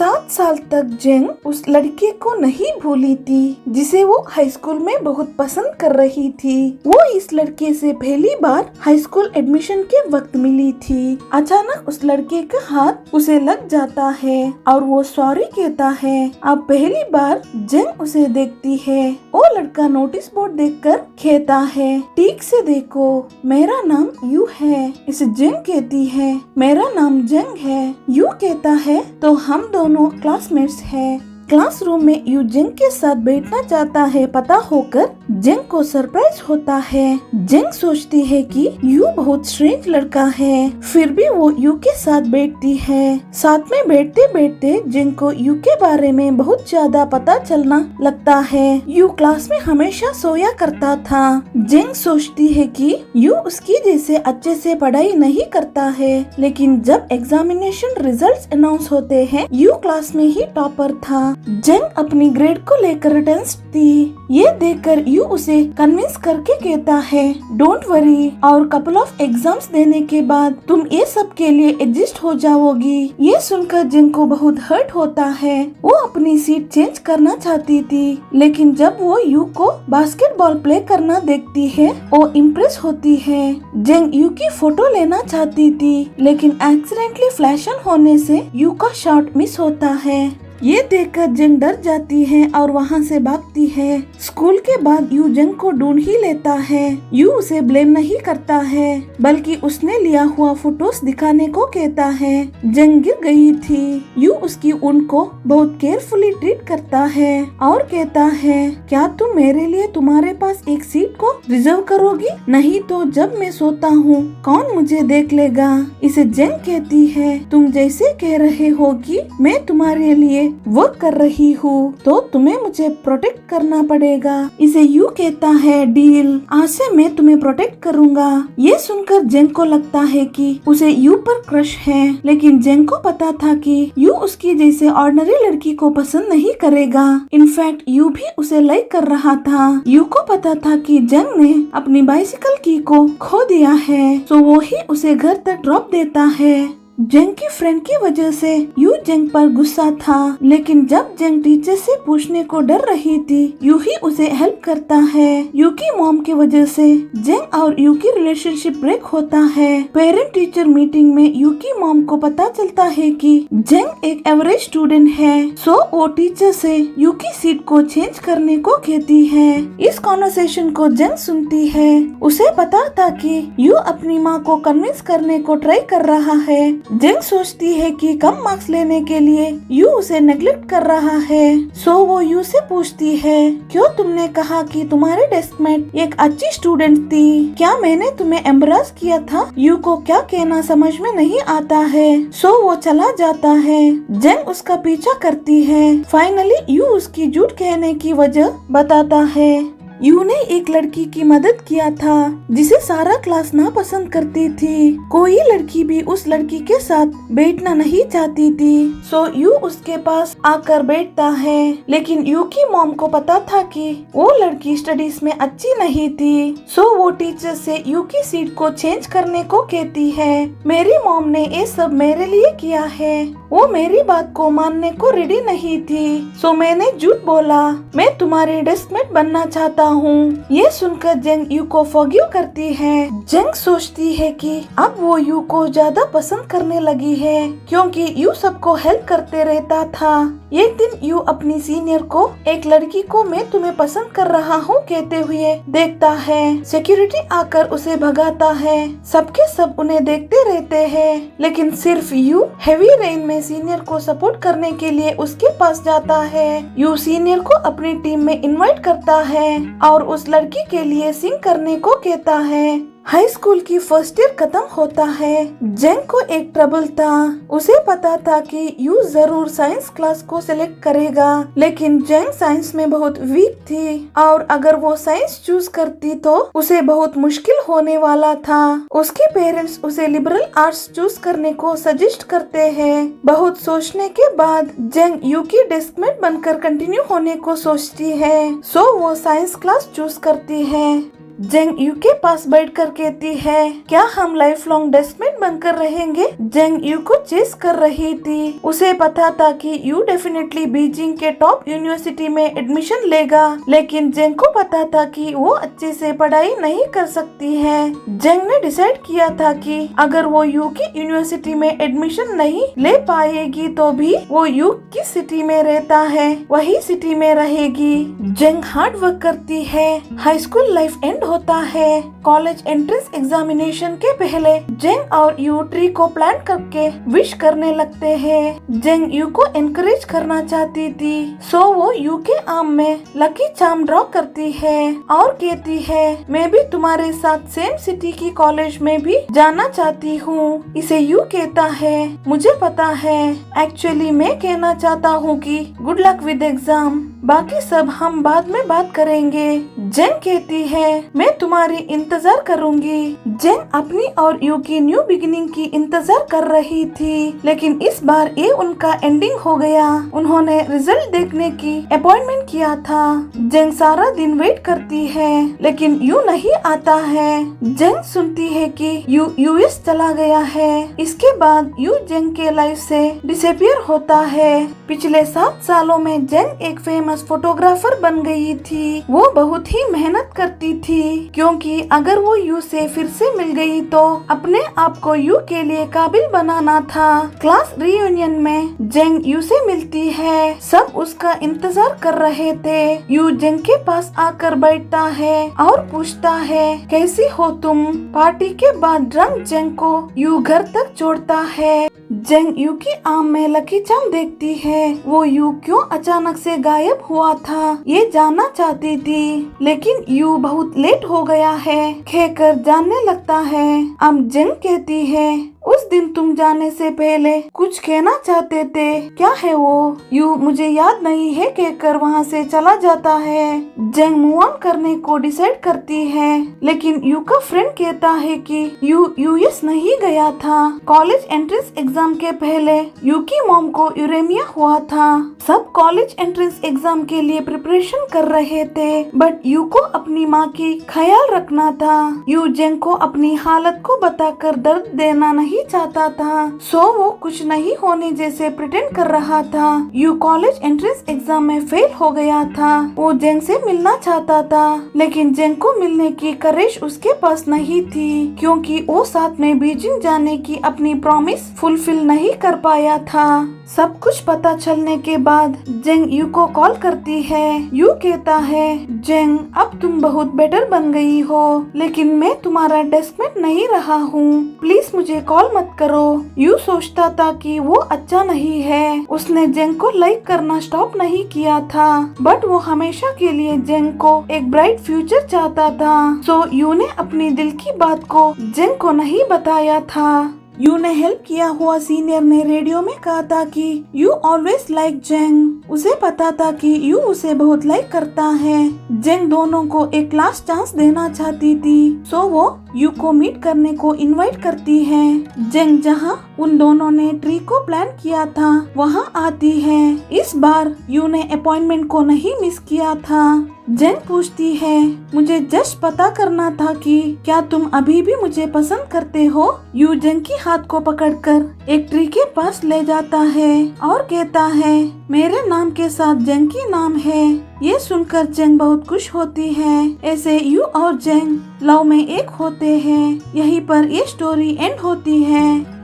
7 साल तक जेंग उस लड़के को नहीं भूली थी जिसे वो हाई स्कूल में बहुत पसंद कर रही थी। वो इस लड़के से पहली बार हाई स्कूल एडमिशन के वक्त मिली थी। अचानक उस लड़के का हाथ उसे लग जाता है और वो सॉरी कहता है। अब पहली बार जेंग उसे देखती है। वो लड़का नोटिस बोर्ड देखकर कहता है, ठीक से देखो, मेरा नाम यू है। इसे जेंग कहती है, मेरा नाम जेंग है। यू कहता है, तो हम दोनों क्लासमेट्स हैं। क्लासरूम में यू जेंग के साथ बैठना चाहता है। पता होकर जेंग को सरप्राइज होता है। जेंग सोचती है कि यू बहुत स्ट्रेंज लड़का है, फिर भी वो यू के साथ बैठती है। साथ में बैठते बैठते जेंग को यू के बारे में बहुत ज्यादा पता चलना लगता है। यू क्लास में हमेशा सोया करता था। जेंग सोचती है कि यू उसकी जैसे अच्छे से पढ़ाई नहीं करता है, लेकिन जब एग्जामिनेशन रिजल्ट्स अनाउंस होते हैं, यू क्लास में ही टॉपर था। जेंग अपनी ग्रेड को लेकर टेंस थी। ये देखकर यू उसे कन्विंस करके कहता है, डोंट वरी, और कपल ऑफ एग्जाम्स देने के बाद तुम ये सब के लिए एडजस्ट हो जाओगी। ये सुनकर जेंग को बहुत हर्ट होता है। वो अपनी सीट चेंज करना चाहती थी, लेकिन जब वो यू को बास्केटबॉल प्ले करना देखती है, वो इम्प्रेस होती है। जेंग यू की फोटो लेना चाहती थी, लेकिन एक्सीडेंटली फ्लैश ऑन होने से यू का शॉट मिस होता है। ये देखकर जेंग डर जाती है और वहाँ से भागती है। स्कूल के बाद यू जेंग को ढूंढ ही लेता है। यू उसे ब्लेम नहीं करता है, बल्कि उसने लिया हुआ फोटोज दिखाने को कहता है। जेंग गिर गई थी। यू उसकी ऊन को बहुत केयरफुली ट्रीट करता है और कहता है, क्या तुम मेरे लिए तुम्हारे पास एक सीट को रिजर्व करोगी? नहीं तो जब मैं सोता हूँ कौन मुझे देख लेगा? इसे जेंग कहती है, तुम जैसे कह रहे हो कि मैं तुम्हारे लिए वर्क कर रही हूँ, तो तुम्हें मुझे प्रोटेक्ट करना पड़ेगा। इसे यू कहता है, डील, आज से मैं तुम्हें प्रोटेक्ट करूँगा। ये सुनकर जेंग को लगता है कि उसे यू पर क्रश है, लेकिन जेंग को पता था कि यू उसकी जैसे ऑर्डिनरी लड़की को पसंद नहीं करेगा। इनफैक्ट यू भी उसे लाइक कर रहा था। यू को पता था कि जेंग ने अपनी बाइसिकल की को खो दिया है, तो वो ही उसे घर तक ड्रॉप देता है। जेंग की फ्रेंड की वजह से यू जेंग पर गुस्सा था, लेकिन जब जेंग टीचर से पूछने को डर रही थी, यू ही उसे हेल्प करता है। यू की मॉम की वजह से जेंग और यू की रिलेशनशिप ब्रेक होता है। पेरेंट टीचर मीटिंग में यू की मॉम को पता चलता है कि जेंग एक एवरेज स्टूडेंट है, सो वो टीचर से यू की सीट को चेंज करने को कहती है। इस कॉन्वर्सेशन को जेंग सुनती है। उसे पता था कि यू अपनी माँ को कन्विंस करने को ट्राई कर रहा है। जेंग सोचती है कि कम मार्क्स लेने के लिए यू उसे नेग्लेक्ट कर रहा है, सो वो यू से पूछती है, क्यों तुमने कहा कि तुम्हारे डेस्कमेट एक अच्छी स्टूडेंट थी? क्या मैंने तुम्हें एम्बरास किया था? यू को क्या कहना समझ में नहीं आता है, सो वो चला जाता है। जेंग उसका पीछा करती है। फाइनली यू उसकी झूठ कहने की वजह बताता है। यू ने एक लड़की की मदद किया था जिसे सारा क्लास ना पसंद करती थी। कोई लड़की भी उस लड़की के साथ बैठना नहीं चाहती थी, सो यू उसके पास आकर बैठता है। लेकिन यू की मॉम को पता था कि वो लड़की स्टडीज में अच्छी नहीं थी, सो वो टीचर से यू की सीट को चेंज करने को कहती है। मेरी मॉम ने ये सब मेरे लिए किया है। वो मेरी बात को मानने को रेडी नहीं थी, सो मैंने झूठ बोला। मैं तुम्हारी डेस्कमेट बनना चाहता हूँ। ये सुनकर जेंग यू को फॉरगिव करती है। जेंग सोचती है कि अब वो यू को ज्यादा पसंद करने लगी है, क्योंकि यू सबको हेल्प करते रहता था। एक दिन यू अपनी सीनियर को एक लड़की को मैं तुम्हें पसंद कर रहा हूँ कहते हुए देखता है। सिक्योरिटी आकर उसे भगाता है। सबके सब उन्हें देखते रहते हैं, लेकिन सिर्फ यू हेवी रेन में सीनियर को सपोर्ट करने के लिए उसके पास जाता है। यू सीनियर को अपनी टीम में इनवाइट करता है और उस लड़की के लिए सिंग करने को कहता है। हाई स्कूल की फर्स्ट ईयर खत्म होता है। जेंग को एक ट्रबल था। उसे पता था कि यू जरूर साइंस क्लास को सिलेक्ट करेगा, लेकिन जेंग साइंस में बहुत वीक थी और अगर वो साइंस चूज करती तो उसे बहुत मुश्किल होने वाला था। उसके पेरेंट्स उसे लिबरल आर्ट्स चूज करने को सजेस्ट करते हैं। बहुत सोचने के बाद जेंग यू की डेस्कमेट बनकर कंटिन्यू होने को सोचती है, सो वो साइंस क्लास चूज करती है। जेंग यू के पास बैठकर कहती है, क्या हम लाइफ लॉन्ग डेस्कमेट बनकर रहेंगे? जेंग यू को चेस कर रही थी। उसे पता था कि यू डेफिनेटली बीजिंग के टॉप यूनिवर्सिटी में एडमिशन लेगा, लेकिन जेंग को पता था कि वो अच्छे से पढ़ाई नहीं कर सकती है। जेंग ने डिसाइड किया था कि अगर वो यू की यूनिवर्सिटी में एडमिशन नहीं ले पाएगी तो भी वो यू किस सिटी में रहता है वही सिटी में रहेगी। जेंग हार्ड वर्क करती है। हाई स्कूल लाइफ एंड होता है। कॉलेज एंट्रेंस एग्जामिनेशन के पहले जेंग और यू ट्री को प्लान करके विश करने लगते हैं। जेंग यू को एनकरेज करना चाहती थी, सो वो यू के आर्म में लकी चार्म ड्रॉ करती है और कहती है, मैं भी तुम्हारे साथ सेम सिटी की कॉलेज में भी जाना चाहती हूँ। इसे यू कहता है, मुझे पता है, एक्चुअली मैं कहना चाहता हूँ कि गुड लक विद एग्जाम, बाकी सब हम बाद में बात करेंगे। जेंग कहती है, मैं तुम्हारी इंतजार करूंगी। जेंग अपनी और यू की न्यू बिगिनिंग की इंतजार कर रही थी, लेकिन इस बार ये उनका एंडिंग हो गया। उन्होंने रिजल्ट देखने की अपॉइंटमेंट किया था। जेंग सारा दिन वेट करती है, लेकिन यू नहीं आता है। जेंग सुनती है कि यू यूएस चला गया है। इसके बाद यू जेंग के लाइफ से डिसअपियर होता है। पिछले 7 सालों में जेंग एक फेमस फोटोग्राफर बन गई थी। वो बहुत ही मेहनत करती थी, क्योंकि अगर वो यू से फिर से मिल गई तो अपने आप को यू के लिए काबिल बनाना था। क्लास रियूनियन में जेंग यू से मिलती है। सब उसका इंतजार कर रहे थे। यू जेंग के पास आकर बैठता है और पूछता है, कैसी हो तुम? पार्टी के बाद ड्रंक जेंग को यू घर तक छोड़ता है। जेंग यू की आर्म में लकी चार्म देखती है। वो यू क्यों अचानक से गायब हुआ था ये जानना चाहती थी, लेकिन यू बहुत लेट हो गया है कहकर जानने लगता है। अब जेंग कहती है, उस दिन तुम जाने से पहले कुछ कहना चाहते थे, क्या है वो? यू मुझे याद नहीं है कहकर वहाँ से चला जाता है। जेंग मूव ऑन करने को डिसाइड करती है, लेकिन यू का फ्रेंड कहता है कि यू यूएस नहीं गया था। कॉलेज एंट्रेंस एग्जाम के पहले यू की मॉम को यूरेमिया हुआ था। सब कॉलेज एंट्रेंस एग्जाम के लिए प्रिपरेशन कर रहे थे, बट यू को अपनी माँ की ख्याल रखना था। यू जेंग को अपनी हालत को बताकर दर्द देना नहीं चाहता था, सो वो कुछ नहीं होने जैसे प्रिटेंड कर रहा था। यू कॉलेज एंट्रेंस एग्जाम में फेल हो गया था। वो जेंग से मिलना चाहता था, लेकिन जेंग को मिलने की करेज उसके पास नहीं थी, क्योंकि वो साथ में बीजिंग जाने की अपनी प्रॉमिस फुलफिल नहीं कर पाया था। सब कुछ पता चलने के बाद जेंग यू को कॉल करती है। यू कहता है, जेंग अब तुम बहुत बेटर बन गई हो, लेकिन मैं तुम्हारा डेस्कमेट नहीं रहा हूँ, प्लीज मुझे कॉल मत करो। यू सोचता था कि वो अच्छा नहीं है। उसने जेंग को लाइक करना स्टॉप नहीं किया था, बट वो हमेशा के लिए जेंग को एक ब्राइट फ्यूचर चाहता था। सो यू ने अपनी दिल की बात को जेंग को नहीं बताया था। यू ने हेल्प किया हुआ सीनियर ने रेडियो में कहा था कि यू ऑलवेज लाइक जेंग। उसे पता था कि यू उसे बहुत लाइक करता है। जेंग दोनों को एक लास्ट चांस देना चाहती थी, सो वो यू को मीट करने को इनवाइट करती है। जेंग जहां उन दोनों ने ट्री को प्लान किया था वहां आती है। इस बार यू ने अपॉइंटमेंट को नहीं मिस किया था। जेंग पूछती है, मुझे जस्ट पता करना था कि क्या तुम अभी भी मुझे पसंद करते हो? यू जेंग की हाथ को पकड़कर एक ट्री के पास ले जाता है और कहता है, मेरे नाम के साथ जेंग की नाम है। ये सुनकर जेंग बहुत खुश होती है। ऐसे यू और जेंग लव में एक होते हैं। यहीं पर ये स्टोरी एंड होती है।